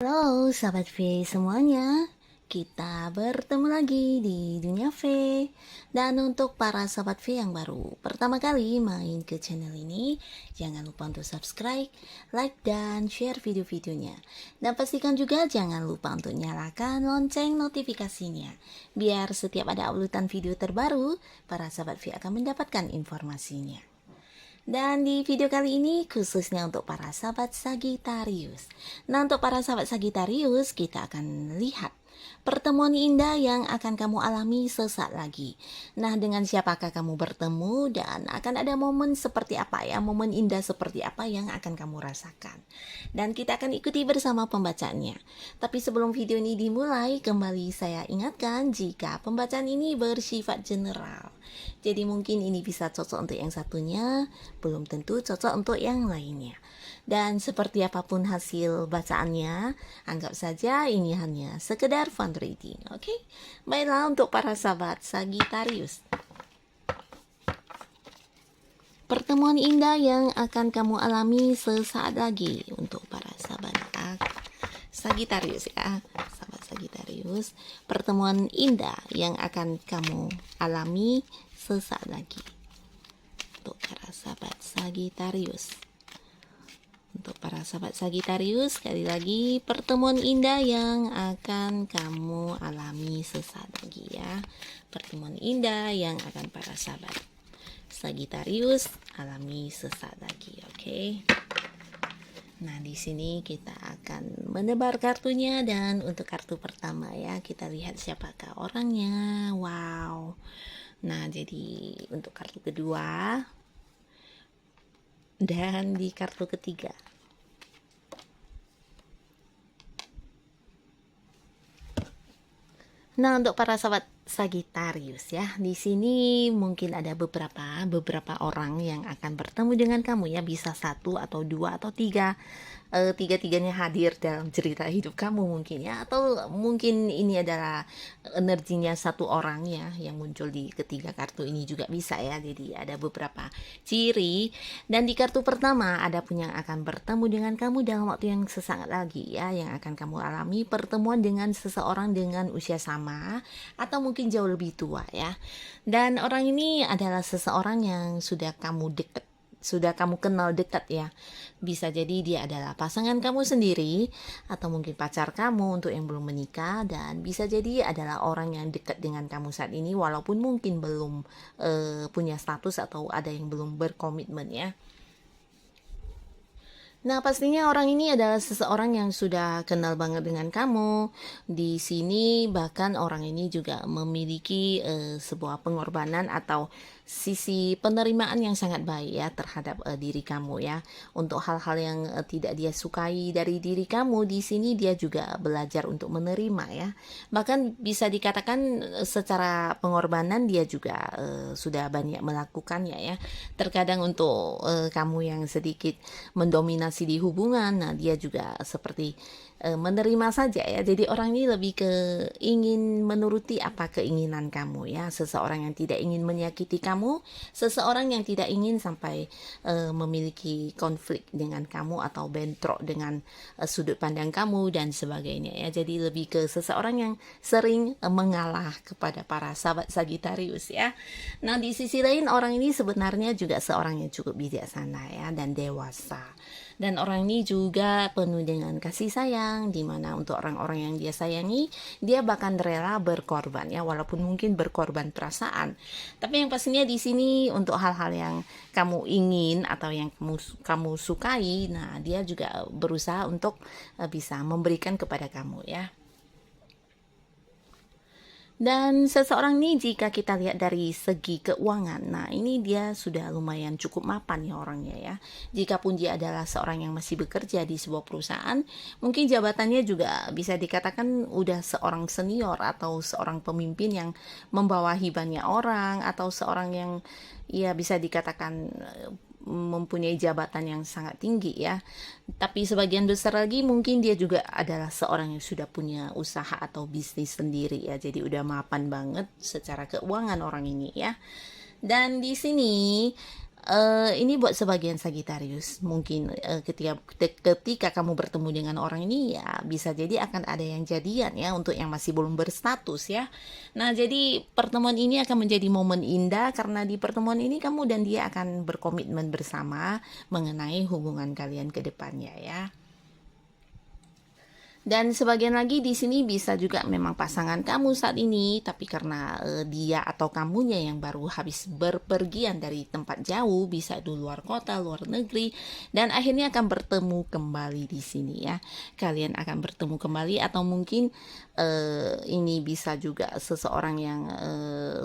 Halo sahabat V semuanya, kita bertemu lagi di dunia V. Dan untuk para sahabat V yang baru pertama kali main ke channel ini, jangan lupa untuk subscribe, like, dan share video-videonya. Dan pastikan juga jangan lupa untuk nyalakan lonceng notifikasinya, biar setiap ada uploadan video terbaru, para sahabat V akan mendapatkan informasinya. Dan di video kali ini khususnya untuk para sahabat Sagittarius. Nah, untuk para sahabat Sagittarius, kita akan lihat pertemuan indah yang akan kamu alami sesaat lagi. Nah, dengan siapakah kamu bertemu dan akan ada momen seperti apa ya, momen indah seperti apa yang akan kamu rasakan. Dan kita akan ikuti bersama pembacaannya. Tapi sebelum video ini dimulai, kembali saya ingatkan jika pembacaan ini bersifat general. Jadi mungkin ini bisa cocok untuk yang satunya, belum tentu cocok untuk yang lainnya. Dan seperti apapun hasil bacaannya, anggap saja ini hanya sekedar fun reading, oke? Baiklah, untuk para sahabat Sagittarius, pertemuan indah yang akan kamu alami sesaat lagi untuk para sahabat Sagittarius ya, sahabat Sagittarius, pertemuan indah yang akan kamu alami sesaat lagi untuk para sahabat Sagittarius. Untuk para sahabat Sagittarius, sekali lagi pertemuan indah yang akan kamu alami sesaat lagi ya. Pertemuan indah yang akan para sahabat Sagittarius alami sesaat lagi, oke? Nah, di sini kita akan menebar kartunya, dan untuk kartu pertama ya, kita lihat siapakah orangnya. Wow. Nah, jadi untuk kartu kedua dan di kartu ketiga. Nah, untuk para sahabat Sagittarius ya, di sini mungkin ada beberapa orang yang akan bertemu dengan kamu ya, bisa satu atau dua atau tiga, tiga-tiganya hadir dalam cerita hidup kamu mungkin ya, atau mungkin ini adalah energinya satu orang ya yang muncul di ketiga kartu ini juga bisa ya. Jadi ada beberapa ciri, dan di kartu pertama ada pun yang akan bertemu dengan kamu dalam waktu yang sesaat lagi ya, yang akan kamu alami pertemuan dengan seseorang dengan usia sama atau mungkin jauh lebih tua ya. Dan orang ini adalah seseorang yang sudah kamu kenal dekat ya. Bisa jadi dia adalah pasangan kamu sendiri atau mungkin pacar kamu untuk yang belum menikah, dan bisa jadi adalah orang yang dekat dengan kamu saat ini walaupun mungkin belum punya status atau ada yang belum berkomitmen ya. Nah, pastinya orang ini adalah seseorang yang sudah kenal banget dengan kamu. Di sini bahkan orang ini juga memiliki sebuah pengorbanan atau sisi penerimaan yang sangat baik ya terhadap diri kamu ya. Untuk hal-hal yang tidak dia sukai dari diri kamu, di sini dia juga belajar untuk menerima ya. Bahkan bisa dikatakan secara pengorbanan dia juga sudah banyak melakukannya ya. Terkadang untuk kamu yang sedikit mendominasi di hubungan, nah dia juga seperti menerima saja ya. Jadi orang ini lebih ke ingin menuruti apa keinginan kamu ya. Seseorang yang tidak ingin menyakiti kamu, seseorang yang tidak ingin sampai memiliki konflik dengan kamu atau bentrok dengan sudut pandang kamu dan sebagainya ya. Jadi lebih ke seseorang yang sering mengalah kepada para sahabat Sagittarius ya. Nah, di sisi lain orang ini sebenarnya juga seorang yang cukup bijaksana ya dan dewasa. Dan orang ini juga penuh dengan kasih sayang, dimana untuk orang-orang yang dia sayangi, dia bahkan rela berkorban ya, walaupun mungkin berkorban perasaan. Tapi yang pastinya di sini untuk hal-hal yang kamu ingin atau yang kamu sukai, nah dia juga berusaha untuk bisa memberikan kepada kamu ya. Dan seseorang ini jika kita lihat dari segi keuangan, nah ini dia sudah lumayan cukup mapan ya orangnya ya. Jikapun dia adalah seorang yang masih bekerja di sebuah perusahaan, mungkin jabatannya juga bisa dikatakan udah seorang senior atau seorang pemimpin yang membawahi banyak orang, atau seorang yang ya bisa dikatakan mempunyai jabatan yang sangat tinggi ya. Tapi sebagian besar lagi mungkin dia juga adalah seorang yang sudah punya usaha atau bisnis sendiri ya. Jadi udah mapan banget secara keuangan orang ini ya. Dan di sini Ini buat sebagian Sagittarius, mungkin ketika kamu bertemu dengan orang ini ya bisa jadi akan ada yang jadian ya untuk yang masih belum berstatus ya. Nah, jadi pertemuan ini akan menjadi momen indah karena di pertemuan ini kamu dan dia akan berkomitmen bersama mengenai hubungan kalian ke depannya ya. Dan sebagian lagi di sini bisa juga memang pasangan kamu saat ini, tapi karena dia atau kamunya yang baru habis berpergian dari tempat jauh, bisa di luar kota, luar negeri, dan akhirnya akan bertemu kembali di sini ya. Kalian akan bertemu kembali atau mungkin ini bisa juga seseorang yang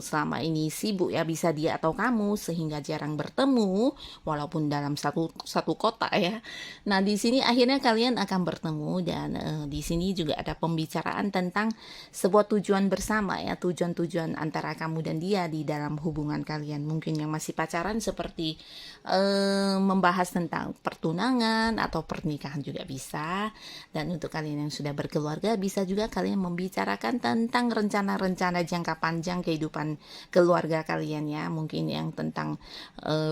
selama ini sibuk ya, bisa dia atau kamu sehingga jarang bertemu walaupun dalam satu kota ya. Nah, di sini akhirnya kalian akan bertemu dan di sini juga ada pembicaraan tentang sebuah tujuan bersama ya, tujuan-tujuan antara kamu dan dia di dalam hubungan kalian. Mungkin yang masih pacaran seperti membahas tentang pertunangan atau pernikahan juga bisa. Dan untuk kalian yang sudah berkeluarga bisa juga kalian membicarakan tentang rencana-rencana jangka panjang kehidupan keluarga kalian ya. Mungkin yang tentang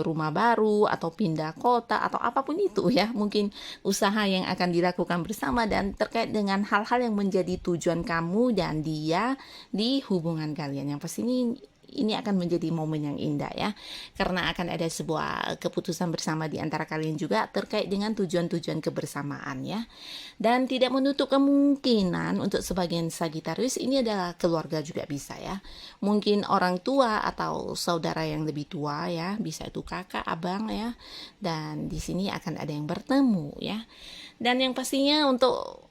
rumah baru atau pindah kota atau apapun itu ya. Mungkin usaha yang akan dilakukan bersama dan terkait dengan hal-hal yang menjadi tujuan kamu dan dia di hubungan kalian. Yang pasti ini akan menjadi momen yang indah ya, karena akan ada sebuah keputusan bersama di antara kalian juga terkait dengan tujuan-tujuan kebersamaan ya. Dan tidak menutup kemungkinan untuk sebagian Sagittarius ini adalah keluarga juga bisa ya. Mungkin orang tua atau saudara yang lebih tua ya, bisa itu kakak, abang ya. Dan di sini akan ada yang bertemu ya. Dan yang pastinya untuk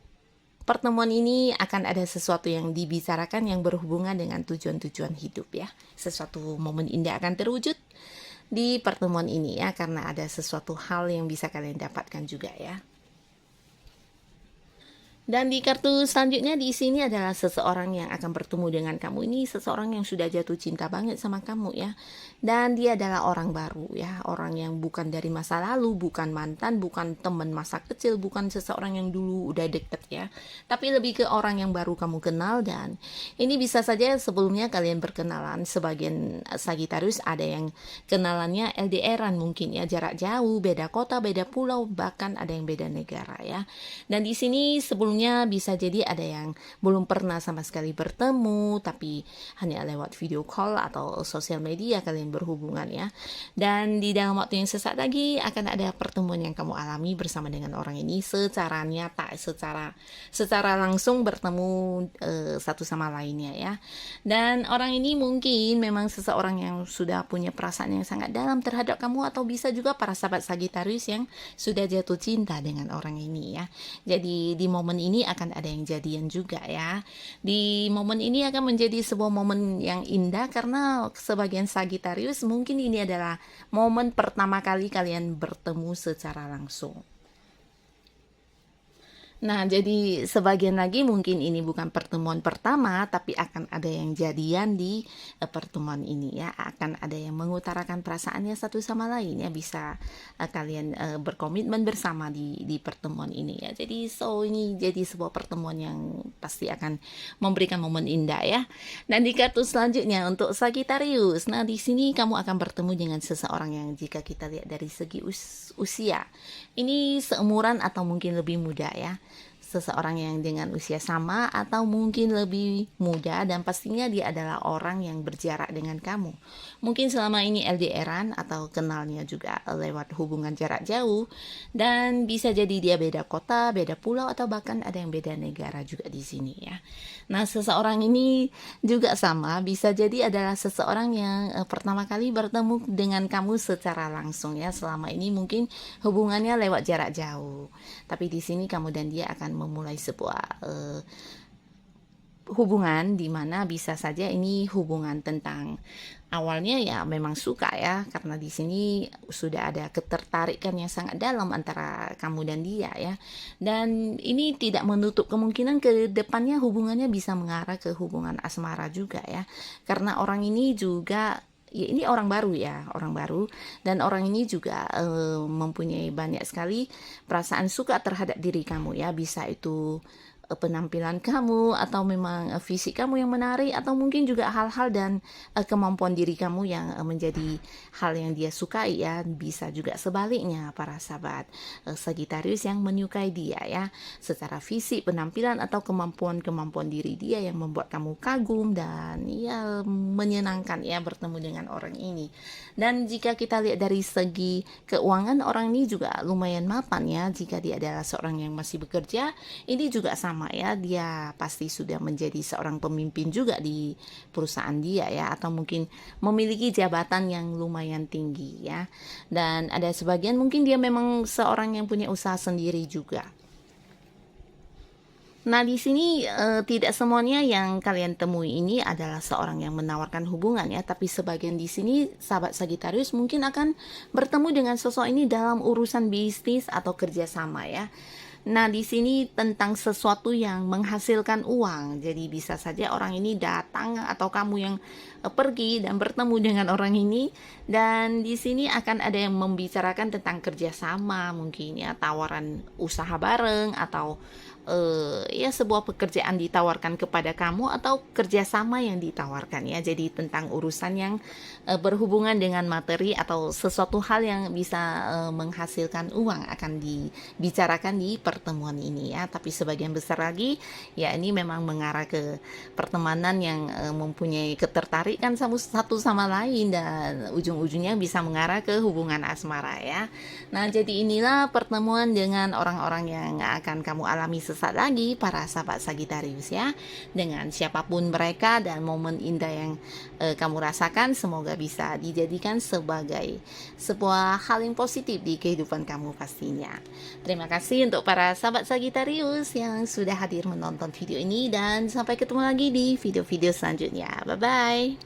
pertemuan ini akan ada sesuatu yang dibicarakan yang berhubungan dengan tujuan-tujuan hidup ya. Sesuatu momen indah akan terwujud di pertemuan ini ya, karena ada sesuatu hal yang bisa kalian dapatkan juga ya. Dan di kartu selanjutnya di sini adalah seseorang yang akan bertemu dengan kamu. Ini seseorang yang sudah jatuh cinta banget sama kamu ya. Dan dia adalah orang baru ya, orang yang bukan dari masa lalu, bukan mantan, bukan teman masa kecil, bukan seseorang yang dulu udah deket ya. Tapi lebih ke orang yang baru kamu kenal. Dan ini bisa saja sebelumnya kalian berkenalan. Sebagian Sagittarius ada yang kenalannya LDRan mungkin ya, jarak jauh, beda kota, beda pulau, bahkan ada yang beda negara ya. Dan di sini sebelumnya bisa jadi ada yang belum pernah sama sekali bertemu, tapi hanya lewat video call atau sosial media kalian berhubungan ya. Dan di dalam waktu yang sesaat lagi akan ada pertemuan yang kamu alami bersama dengan orang ini secara nyata, secara langsung bertemu satu sama lainnya ya. Dan orang ini mungkin memang seseorang yang sudah punya perasaan yang sangat dalam terhadap kamu, atau bisa juga para sahabat Sagittarius yang sudah jatuh cinta dengan orang ini ya. Jadi di momen ini akan ada yang jadian juga ya. Di momen ini akan menjadi sebuah momen yang indah karena sebagian Sagittarius mungkin ini adalah momen pertama kali kalian bertemu secara langsung. Nah, jadi sebagian lagi mungkin ini bukan pertemuan pertama, tapi akan ada yang jadian di pertemuan ini ya. Akan ada yang mengutarakan perasaannya satu sama lain ya. Bisa kalian berkomitmen bersama di pertemuan ini ya. Jadi ini jadi sebuah pertemuan yang pasti akan memberikan momen indah ya. Dan di kartu selanjutnya untuk Sagittarius. Nah, di sini kamu akan bertemu dengan seseorang yang jika kita lihat dari segi usia, ini seumuran atau mungkin lebih muda ya. Seseorang yang dengan usia sama atau mungkin lebih muda, dan pastinya dia adalah orang yang berjarak dengan kamu. Mungkin selama ini LDRan atau kenalnya juga lewat hubungan jarak jauh, dan bisa jadi dia beda kota, beda pulau, atau bahkan ada yang beda negara juga di sini ya. Nah, seseorang ini juga sama, bisa jadi adalah seseorang yang pertama kali bertemu dengan kamu secara langsung ya. Selama ini mungkin hubungannya lewat jarak jauh, tapi di sini kamu dan dia akan memulai sebuah hubungan di mana bisa saja ini hubungan tentang awalnya ya memang suka ya, karena di sini sudah ada ketertarikan yang sangat dalam antara kamu dan dia ya. Dan ini tidak menutup kemungkinan ke depannya hubungannya bisa mengarah ke hubungan asmara juga ya. Karena orang ini juga ya, ini orang baru ya, orang baru, dan orang ini juga mempunyai banyak sekali perasaan suka terhadap diri kamu ya. Bisa itu penampilan kamu, atau memang fisik kamu yang menarik, atau mungkin juga hal-hal dan kemampuan diri kamu yang menjadi hal yang dia sukai ya. Bisa juga sebaliknya para sahabat Sagittarius yang menyukai dia ya, secara fisik, penampilan, atau kemampuan diri dia yang membuat kamu kagum dan ya menyenangkan ya bertemu dengan orang ini. Dan jika kita lihat dari segi keuangan, orang ini juga lumayan mapan ya. Jika dia adalah seorang yang masih bekerja, ini juga sama ya, dia pasti sudah menjadi seorang pemimpin juga di perusahaan dia ya, atau mungkin memiliki jabatan yang lumayan tinggi ya. Dan ada sebagian mungkin dia memang seorang yang punya usaha sendiri juga. Nah, di sini tidak semuanya yang kalian temui ini adalah seorang yang menawarkan hubungan ya, tapi sebagian di sini sahabat Sagittarius mungkin akan bertemu dengan sosok ini dalam urusan bisnis atau kerjasama ya. Nah, di sini tentang sesuatu yang menghasilkan uang. Jadi bisa saja orang ini datang atau kamu yang pergi dan bertemu dengan orang ini, dan di sini akan ada yang membicarakan tentang kerjasama, mungkin ya tawaran usaha bareng, atau ya sebuah pekerjaan ditawarkan kepada kamu, atau kerjasama yang ditawarkan ya. Jadi tentang urusan yang berhubungan dengan materi atau sesuatu hal yang bisa menghasilkan uang akan dibicarakan di pertemuan ini ya. Tapi sebagian besar lagi ya ini memang mengarah ke pertemanan yang mempunyai ketertarikan satu sama lain, dan ujung-ujungnya bisa mengarah ke hubungan asmara ya. Nah, jadi inilah pertemuan dengan orang-orang yang akan kamu alami sesaat lagi para sahabat Sagittarius ya. Dengan siapapun mereka dan momen indah yang kamu rasakan, semoga bisa dijadikan sebagai sebuah hal yang positif di kehidupan kamu pastinya. Terima kasih untuk para sahabat Sagittarius yang sudah hadir menonton video ini, dan sampai ketemu lagi di video-video selanjutnya. Bye bye.